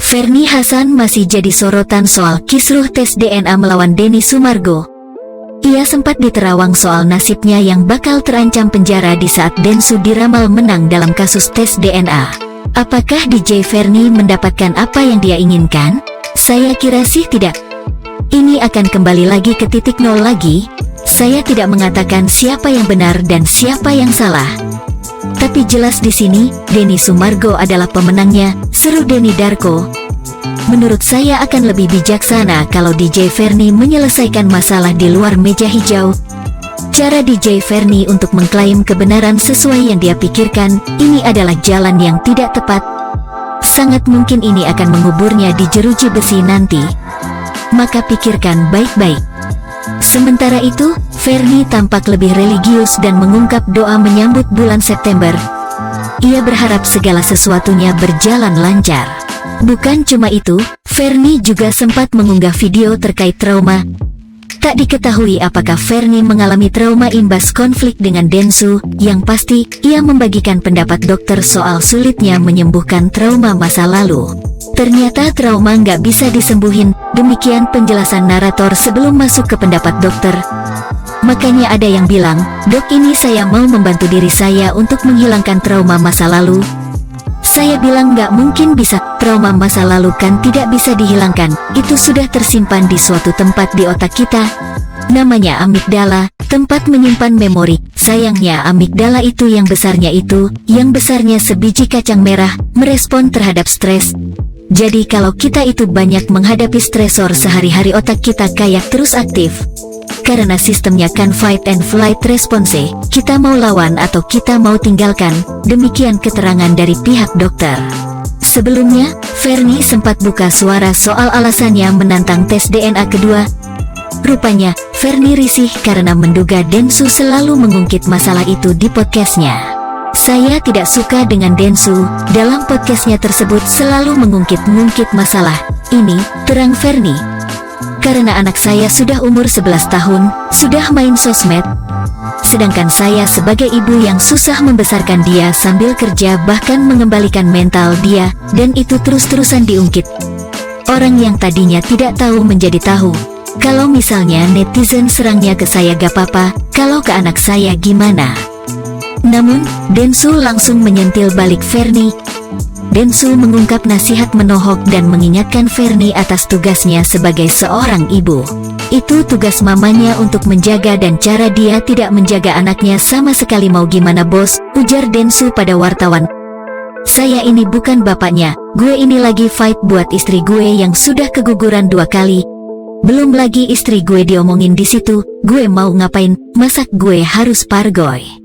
Ferny Hassan masih jadi sorotan soal kisruh tes DNA melawan Denny Sumargo. Ia sempat diterawang soal nasibnya yang bakal terancam penjara di saat Densu diramal menang dalam kasus tes DNA. Apakah DJ Ferny mendapatkan apa yang dia inginkan? Saya kira sih tidak. Ini akan kembali lagi ke titik nol lagi. Saya tidak mengatakan siapa yang benar dan siapa yang salah. Tapi jelas di sini, Denny Sumargo adalah pemenangnya, seru Denny Darko. Menurut saya akan lebih bijaksana kalau DJ Ferny menyelesaikan masalah di luar meja hijau. Cara DJ Ferny untuk mengklaim kebenaran sesuai yang dia pikirkan, ini adalah jalan yang tidak tepat. Sangat mungkin ini akan menguburnya di jeruji besi nanti. Maka pikirkan baik-baik. Sementara itu, Ferny tampak lebih religius dan mengungkap doa menyambut bulan September. Ia berharap segala sesuatunya berjalan lancar. Bukan cuma itu, Ferny juga sempat mengunggah video terkait trauma. Tak diketahui apakah Ferny mengalami trauma imbas konflik dengan Densu. Yang pasti, ia membagikan pendapat dokter soal sulitnya menyembuhkan trauma masa lalu. Ternyata trauma nggak bisa disembuhin, demikian penjelasan narator sebelum masuk ke pendapat dokter. Makanya ada yang bilang, "Dok, ini saya mau membantu diri saya untuk menghilangkan trauma masa lalu." Saya bilang nggak mungkin bisa, trauma masa lalu kan tidak bisa dihilangkan, itu sudah tersimpan di suatu tempat di otak kita. Namanya amigdala, tempat menyimpan memori. Sayangnya amigdala itu yang besarnya sebiji kacang merah, merespon terhadap stres. Jadi kalau kita itu banyak menghadapi stresor sehari-hari, otak kita kayak terus aktif. Karena sistemnya kan fight and flight response, kita mau lawan atau kita mau tinggalkan, demikian keterangan dari pihak dokter. Sebelumnya, Ferny sempat buka suara soal alasannya menantang tes DNA kedua. Rupanya, Ferny risih karena menduga Densu selalu mengungkit masalah itu di podcastnya. "Saya tidak suka dengan Densu, dalam podcastnya tersebut selalu mengungkit-ngungkit masalah ini," terang Ferny. "Karena anak saya sudah umur 11 tahun, sudah main sosmed. Sedangkan saya sebagai ibu yang susah membesarkan dia sambil kerja bahkan mengembalikan mental dia, dan itu terus-terusan diungkit. Orang yang tadinya tidak tahu menjadi tahu. Kalau misalnya netizen serangnya ke saya gak apa-apa, kalau ke anak saya gimana?" Namun, Densu langsung menyentil balik Ferny. Densu mengungkap nasihat menohok dan mengingatkan Ferny atas tugasnya sebagai seorang ibu. Itu tugas mamanya untuk menjaga, dan cara dia tidak menjaga anaknya sama sekali. "Mau gimana bos?" ujar Densu pada wartawan. "Saya ini bukan bapaknya, gue ini lagi fight buat istri gue yang sudah keguguran 2 kali. Belum lagi istri gue diomongin di situ, gue mau ngapain, masak gue harus pargoy."